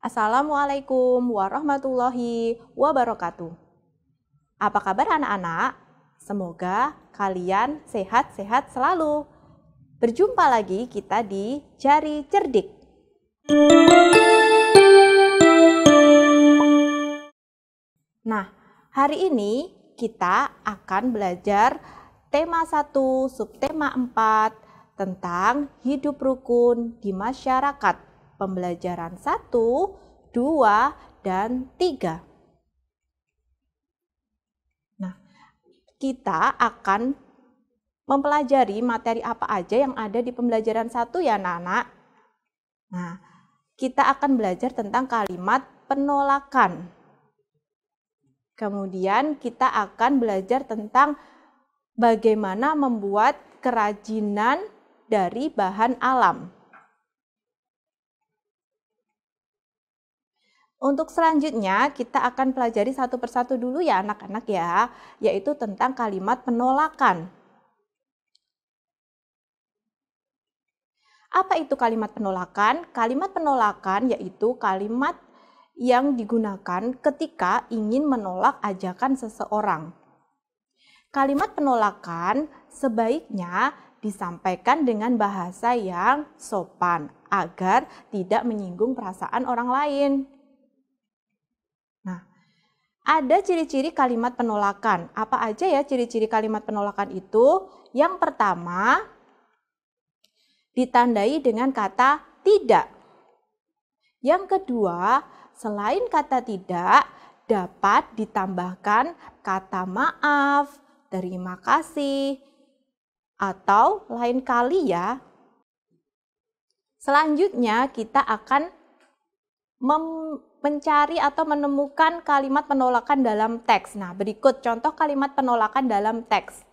Assalamualaikum warahmatullahi wabarakatuh. Apa kabar anak-anak? Semoga kalian sehat-sehat selalu. Berjumpa lagi kita di Jari Cerdik. Nah, hari ini kita akan belajar tema 1, subtema 4 tentang hidup rukun di masyarakat. Pembelajaran 1, 2, dan 3. Nah, kita akan mempelajari materi apa aja yang ada di pembelajaran 1 ya anak-anak. Nah, kita akan belajar tentang kalimat penolakan. Kemudian kita akan belajar tentang bagaimana membuat kerajinan dari bahan alam. Untuk selanjutnya kita akan pelajari satu persatu dulu ya anak-anak ya, yaitu tentang kalimat penolakan. Apa itu kalimat penolakan? Kalimat penolakan yaitu kalimat yang digunakan ketika ingin menolak ajakan seseorang. Kalimat penolakan sebaiknya disampaikan dengan bahasa yang sopan agar tidak menyinggung perasaan orang lain. Nah, ada ciri-ciri kalimat penolakan. Apa aja ya ciri-ciri kalimat penolakan itu? Yang pertama, ditandai dengan kata tidak. Yang kedua, selain kata tidak, dapat ditambahkan kata maaf, terima kasih, atau lain kali ya. Selanjutnya kita akan mencari atau menemukan kalimat penolakan dalam teks. Nah, berikut contoh kalimat penolakan dalam teks.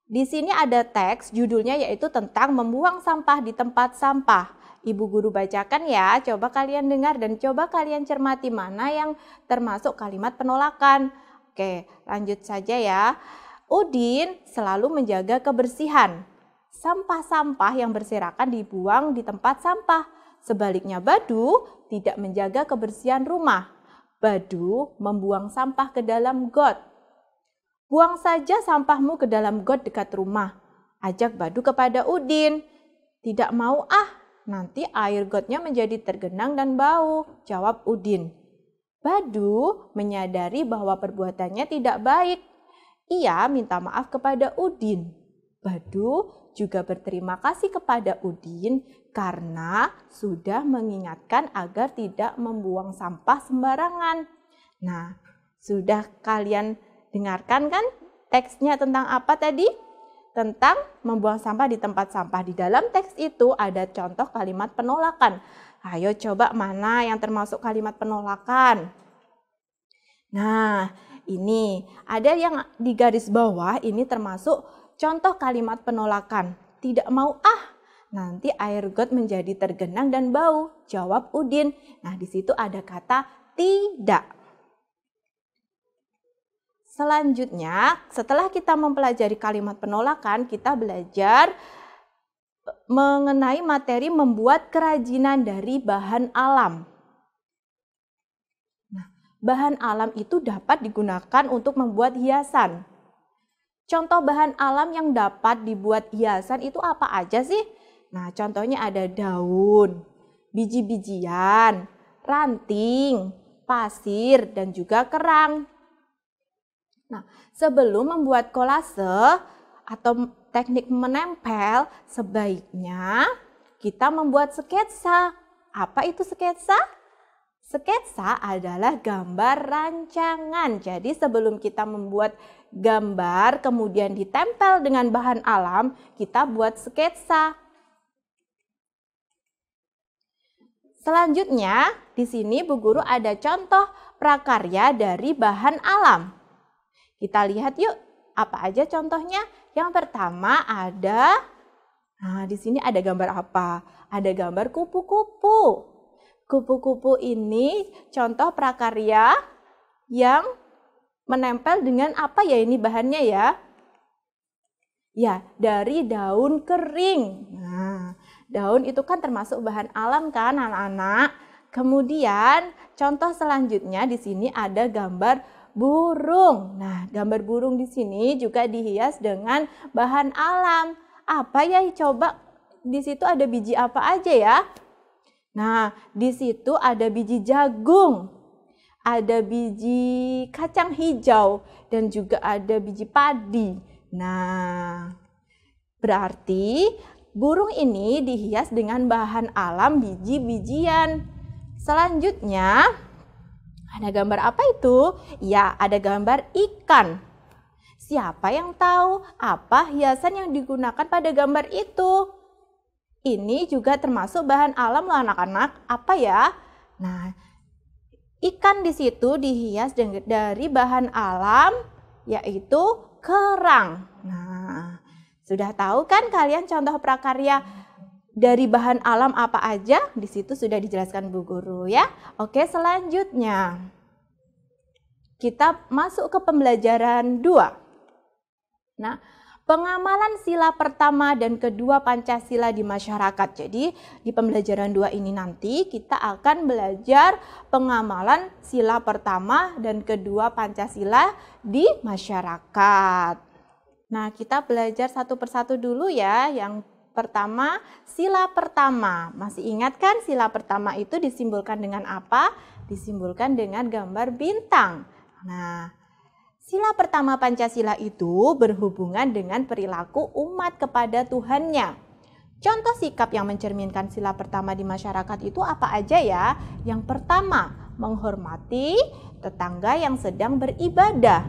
Di sini ada teks, judulnya yaitu tentang membuang sampah di tempat sampah. Ibu guru bacakan ya, coba kalian dengar dan coba kalian cermati mana yang termasuk kalimat penolakan. Oke, lanjut saja ya. Udin selalu menjaga kebersihan. Sampah-sampah yang berserakan dibuang di tempat sampah. Sebaliknya Badu tidak menjaga kebersihan rumah. Badu membuang sampah ke dalam got. Buang saja sampahmu ke dalam got dekat rumah. Ajak Badu kepada Udin. Tidak mau nanti air gotnya menjadi tergenang dan bau, jawab Udin. Badu menyadari bahwa perbuatannya tidak baik. Ia minta maaf kepada Udin. Badu juga berterima kasih kepada Udin karena sudah mengingatkan agar tidak membuang sampah sembarangan. Nah, sudah kalian dengarkan kan teksnya tentang apa tadi? Tentang membuang sampah di tempat sampah. Di dalam teks itu ada contoh kalimat penolakan. Ayo coba mana yang termasuk kalimat penolakan. Nah, ini ada yang di garis bawah, ini termasuk contoh kalimat penolakan. Tidak mau nanti air got menjadi tergenang dan bau, jawab Udin. Nah, di situ ada kata tidak. Selanjutnya, setelah kita mempelajari kalimat penolakan, kita belajar mengenai materi membuat kerajinan dari bahan alam. Nah, bahan alam itu dapat digunakan untuk membuat hiasan. Contoh bahan alam yang dapat dibuat hiasan itu apa aja sih? Nah, contohnya ada daun, biji-bijian, ranting, pasir, dan juga kerang. Nah, sebelum membuat kolase atau teknik menempel, sebaiknya kita membuat sketsa. Apa itu sketsa? Sketsa adalah gambar rancangan. Jadi sebelum kita membuat gambar kemudian ditempel dengan bahan alam, kita buat sketsa. Selanjutnya, di sini Bu Guru ada contoh prakarya dari bahan alam. Kita lihat yuk, apa aja contohnya? Yang pertama ada, di sini ada gambar apa? Ada gambar kupu-kupu. Kupu-kupu ini contoh prakarya yang menempel dengan apa ya ini bahannya ya? Ya, dari daun kering. Nah, daun itu kan termasuk bahan alam kan anak-anak? kemudian contoh selanjutnya di sini ada gambar burung. Nah, gambar burung di sini juga dihias dengan bahan alam. Apa ya? Coba di situ ada biji apa aja ya? Nah, di situ ada biji jagung, ada biji kacang hijau, dan juga ada biji padi. Nah, berarti burung ini dihias dengan bahan alam biji-bijian. Selanjutnya, ada gambar apa itu? Ya, ada gambar ikan. Siapa yang tahu apa hiasan yang digunakan pada gambar itu? Ini juga termasuk bahan alam loh anak-anak. Apa ya? Nah, ikan di situ dihias dari bahan alam yaitu kerang. Nah, sudah tahu kan kalian contoh prakarya dari bahan alam apa aja? Di situ sudah dijelaskan Bu Guru ya. Oke, selanjutnya kita masuk ke pembelajaran 2. Nah, pengamalan sila pertama dan kedua Pancasila di masyarakat. Jadi di pembelajaran 2 ini nanti kita akan belajar pengamalan sila pertama dan kedua Pancasila di masyarakat. Nah, kita belajar satu persatu dulu ya. Yang pertama, sila pertama. Masih ingat kan sila pertama itu disimbolkan dengan apa? Disimbolkan dengan gambar bintang. Nah, sila pertama Pancasila itu berhubungan dengan perilaku umat kepada Tuhannya. Contoh sikap yang mencerminkan sila pertama di masyarakat itu apa aja ya? Yang pertama, menghormati tetangga yang sedang beribadah.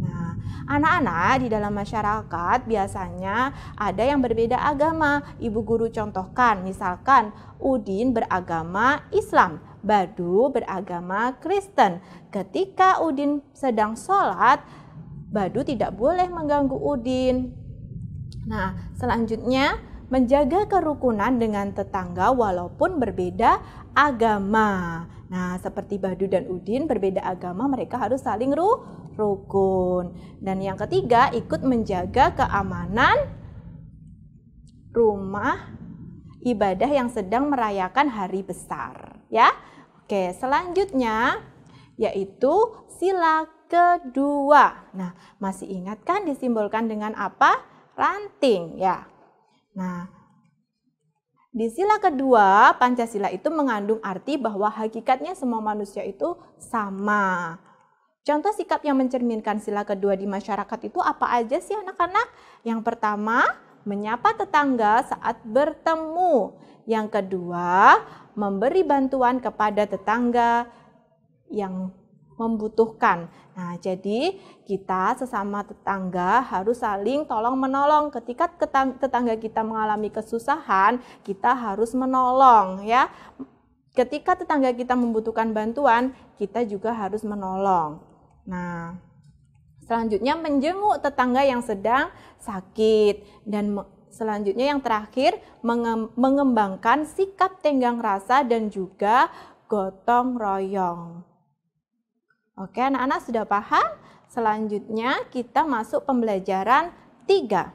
Nah, anak-anak di dalam masyarakat biasanya ada yang berbeda agama. Ibu Guru contohkan, misalkan Udin beragama Islam, Badu beragama Kristen. Ketika Udin sedang sholat, Badu tidak boleh mengganggu Udin. Nah, selanjutnya menjaga kerukunan dengan tetangga walaupun berbeda agama. Nah, seperti Badu dan Udin berbeda agama, mereka harus saling rukun. Dan yang ketiga, ikut menjaga keamanan rumah ibadah yang sedang merayakan hari besar, ya. Oke, selanjutnya yaitu sila kedua. Nah, masih ingat kan disimbolkan dengan apa? Ranting, ya. Nah, di sila kedua Pancasila itu mengandung arti bahwa hakikatnya semua manusia itu sama. Contoh sikap yang mencerminkan sila kedua di masyarakat itu apa aja sih anak-anak? Yang pertama, menyapa tetangga saat bertemu. Yang kedua, memberi bantuan kepada tetangga yang membutuhkan. Nah, jadi kita sesama tetangga harus saling tolong menolong. Ketika tetangga kita mengalami kesusahan, kita harus menolong ya. Ketika tetangga kita membutuhkan bantuan, kita juga harus menolong. Nah, selanjutnya menjenguk tetangga yang sedang sakit, dan selanjutnya yang terakhir mengembangkan sikap tenggang rasa dan juga gotong royong. Oke, anak-anak sudah paham? Selanjutnya kita masuk pembelajaran 3.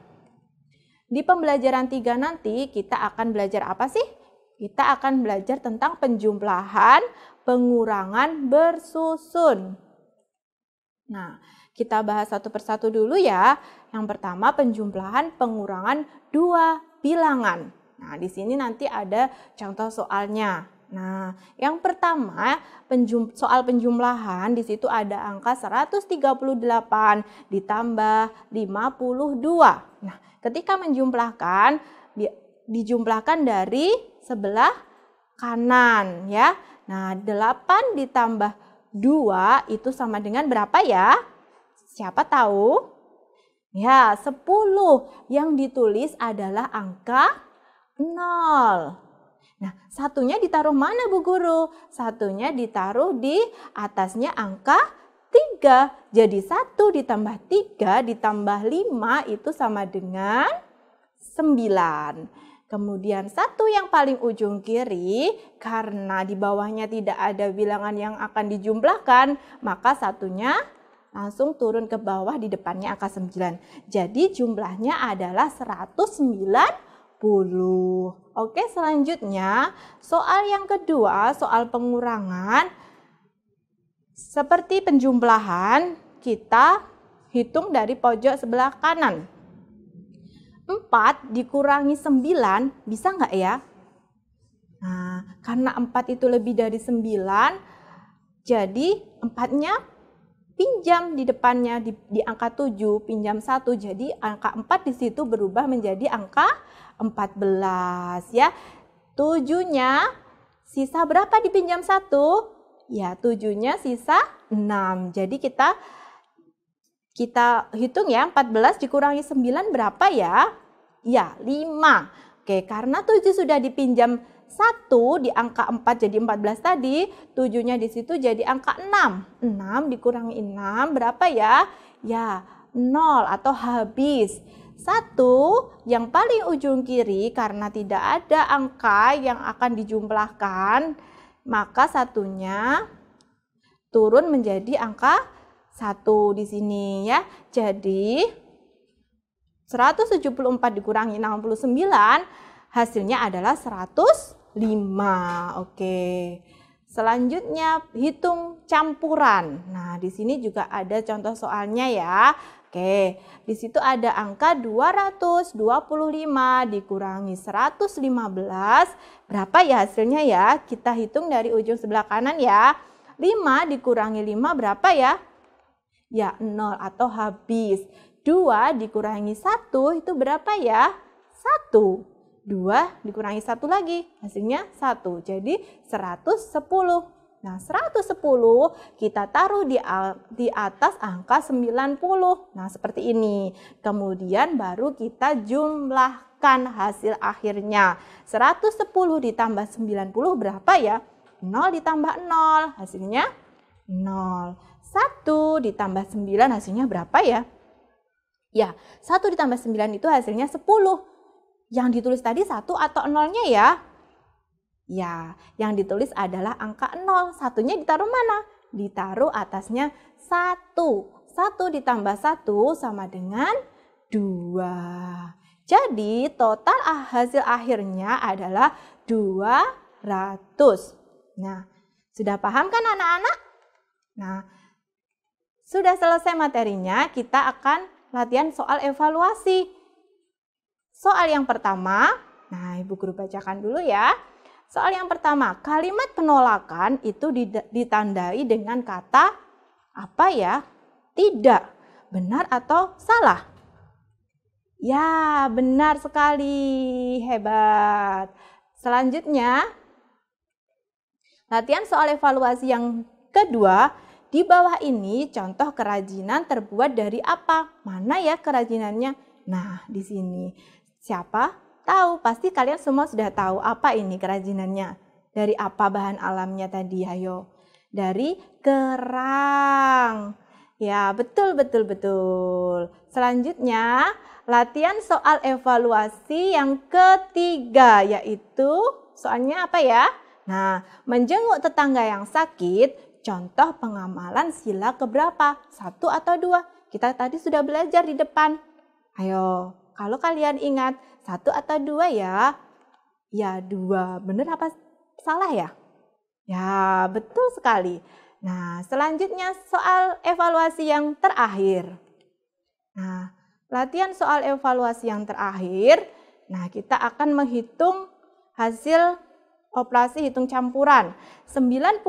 Di pembelajaran 3 nanti kita akan belajar apa sih? Kita akan belajar tentang penjumlahan, pengurangan, bersusun. Nah, kita bahas satu persatu dulu ya. Yang pertama, penjumlahan, pengurangan dua bilangan. Nah, di sini nanti ada contoh soalnya. Nah, yang pertama soal penjumlahan, di situ ada angka 138 ditambah 52. Nah, ketika menjumlahkan dijumlahkan dari sebelah kanan ya. Nah, 8 ditambah 2 itu sama dengan berapa ya? Siapa tahu? Ya, 10. Yang ditulis adalah angka 0. Nah, satunya ditaruh mana Bu Guru? Satunya ditaruh di atasnya angka 3. Jadi 1 ditambah 3 ditambah 5 itu sama dengan 9. Kemudian 1 yang paling ujung kiri, karena di bawahnya tidak ada bilangan yang akan dijumlahkan, maka satunya langsung turun ke bawah, di depannya angka 9. Jadi jumlahnya adalah 190. Oke, selanjutnya soal yang kedua, soal pengurangan. Seperti penjumlahan, kita hitung dari pojok sebelah kanan. 4 dikurangi 9, bisa nggak ya? Nah, karena 4 itu lebih dari 9, jadi 4-nya pinjam di depannya, di angka 7, pinjam 1. Jadi angka 4 di situ berubah menjadi angka 14 ya. 7-nya sisa berapa dipinjam 1? Ya, 7-nya sisa 6. Jadi kita hitung ya, 14 dikurangi 9 berapa ya? Ya, 5. Oke, karena 7 sudah dipinjam 1 di angka 4 jadi 14 tadi, 7-nya di situ jadi angka 6. 6 dikurangi 6 berapa ya? Ya, 0 atau habis. 1 yang paling ujung kiri karena tidak ada angka yang akan dijumlahkan, maka 1-nya turun menjadi angka 1 di sini ya. Jadi 174 dikurangi 69 hasilnya adalah 105. Oke. Selanjutnya hitung campuran. Nah, di sini juga ada contoh soalnya ya. Oke, di situ ada angka 225 dikurangi 115. Berapa ya hasilnya ya? Kita hitung dari ujung sebelah kanan ya. 5 dikurangi 5 berapa ya? Ya, 0 atau habis. 2 dikurangi 1 itu berapa ya? 1. 2 dikurangi 1 lagi, hasilnya 1. Jadi 110. Nah, 110 kita taruh di atas angka 90. Nah, seperti ini. Kemudian baru kita jumlahkan hasil akhirnya. 110 ditambah 90 berapa ya? 0 ditambah 0, hasilnya 0. 1 ditambah 9 hasilnya berapa ya? Ya, 1 ditambah 9 itu hasilnya 10. Yang ditulis tadi 1 atau 0-nya ya? Ya, yang ditulis adalah angka 0. Satunya ditaruh mana? Ditaruh atasnya 1. 1 ditambah 1 sama dengan 2. Jadi total hasil akhirnya adalah 200. Nah, sudah paham kan anak-anak? Nah, sudah selesai materinya, kita akan latihan soal evaluasi. Soal yang pertama, nah Ibu Guru bacakan dulu ya. Soal yang pertama, kalimat penolakan itu ditandai dengan kata apa ya? Tidak. Benar atau salah? Ya, benar sekali. Hebat. Selanjutnya, latihan soal evaluasi yang kedua. Di bawah ini contoh kerajinan terbuat dari apa? Mana ya kerajinannya? Nah, di sini. Siapa tahu? Pasti kalian semua sudah tahu apa ini kerajinannya. Dari apa bahan alamnya tadi? Ayo. Dari kerang. Ya, betul. Selanjutnya, latihan soal evaluasi yang ketiga, yaitu soalnya apa ya? Nah, menjenguk tetangga yang sakit. Contoh pengamalan sila keberapa? 1 atau 2? Kita tadi sudah belajar di depan. Ayo, kalau kalian ingat 1 atau 2 ya? Ya, 2. Benar apa salah ya? Ya, betul sekali. Nah, selanjutnya soal evaluasi yang terakhir. Nah, latihan soal evaluasi yang terakhir. Nah, kita akan menghitung hasil operasi hitung campuran. 95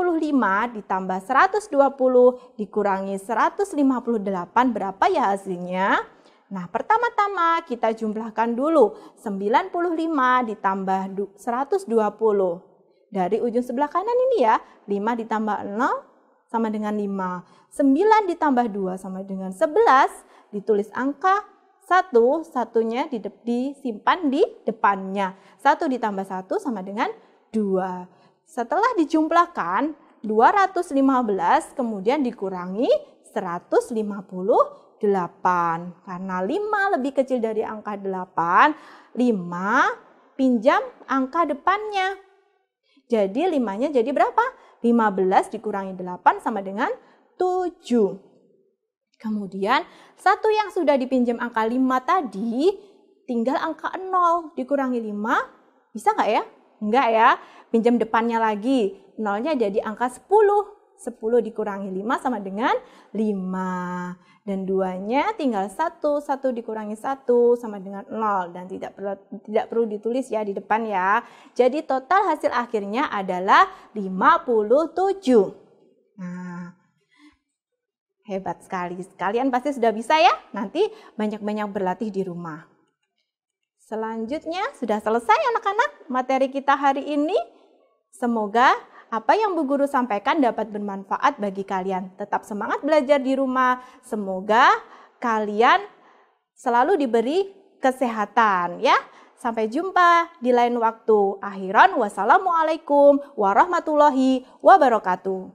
ditambah 120 dikurangi 158 berapa ya hasilnya? Nah, pertama-tama kita jumlahkan dulu. 95 ditambah 120. Dari ujung sebelah kanan ini ya, 5 ditambah 0 sama dengan 5. 9 ditambah 2 sama dengan 11. Ditulis angka 1, satunya disimpan di depannya. 1 ditambah 1 sama dengan 2. Setelah dijumlahkan 215 kemudian dikurangi 158. Karena 5 lebih kecil dari angka 8, 5 pinjam angka depannya. Jadi 5-nya jadi berapa? 15 dikurangi 8 sama dengan 7. Kemudian 1 yang sudah dipinjam angka 5 tadi tinggal angka 0 dikurangi 5, bisa nggak ya? Enggak ya, pinjam depannya lagi, nolnya jadi angka 10. 10 dikurangi 5 sama dengan 5. Dan 2-nya tinggal 1. 1 dikurangi 1 sama dengan 0. Dan tidak perlu ditulis ya di depan ya. Jadi total hasil akhirnya adalah 57. Nah, hebat sekali. Kalian pasti sudah bisa ya. Nanti banyak-banyak berlatih di rumah. Selanjutnya sudah selesai anak-anak materi kita hari ini. Semoga apa yang Bu Guru sampaikan dapat bermanfaat bagi kalian. Tetap semangat belajar di rumah. Semoga kalian selalu diberi kesehatan ya. Sampai jumpa di lain waktu. Akhiran wassalamualaikum warahmatullahi wabarakatuh.